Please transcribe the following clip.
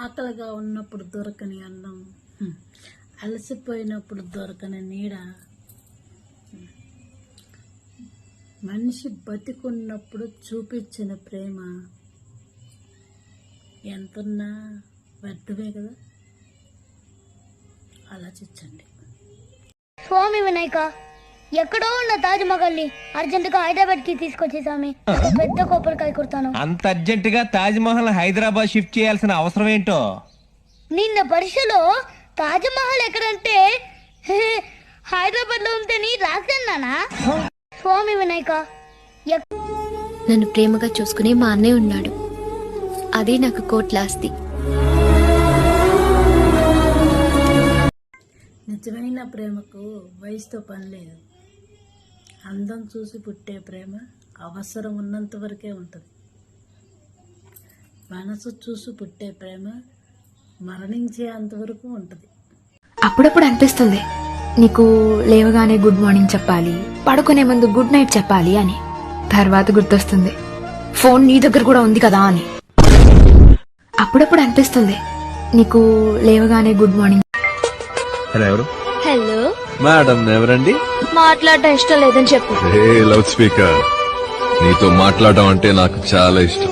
ఆకలిగా ఉన్నప్పుడు దొరకని అన్నం, అలసిపోయినప్పుడు దొరకని నీడ, మనిషి బతికున్నప్పుడు చూపించిన ప్రేమ ఎంతున్నా వ్యర్థమే కదా. ఆలోచించండి. స్వామి వినాయక, ఎక్కడో ఉన్న తాజ్ మహల్ ని అర్జెంట్ గా హైదరాబాద్ కి తీసుకొచ్చే స్వామి. పెద్ద కొబ్బరికాయ కుడతాను. అంత అర్జెంట్ గా తాజ్ మహల్ హైదరాబాద్ షిఫ్ట్ చేయాల్సిన అవసరం ఏంటో. నిన్న పరీక్షలో తాజ్ మహల్ ఎక్కడంటే హైదరాబాద్ లో ఉంటేని రాశానా. స్వామి వినాయక, నన్ను ప్రేమగా చూసుకునే మా అన్నయ్య ఉన్నాడు. అదే నాకు కోట్ల ఆస్తి. నిజమైన ప్రేమకు వయసుతో పని లేదు. అందం చూసి పుట్టే ప్రేమ అవసరం ఉన్నంత వరకే ఉంటుంది. మనసు చూసి పుట్టే ప్రేమ మరణించే అంతవరకు ఉంటుంది. అప్పుడప్పుడు అనిపిస్తుంది నీకు లేవగానే గుడ్ మార్నింగ్ చెప్పాలి, పడుకునే ముందు గుడ్ నైట్ చెప్పాలి అని. తర్వాత గుర్తొస్తుంది ఫోన్ నీ దగ్గర కూడా ఉంది కదా అని. అప్పుడప్పుడు అనిపిస్తుంది నీకు లేవగానే గుడ్ మార్నింగ్. హలో మేడం ఎవరండి? మాట్లాడటం ఇష్టం లేదని చెప్పు. లౌడ్ స్పీకర్, నీతో మాట్లాడడం అంటే నాకు చాలా ఇష్టం.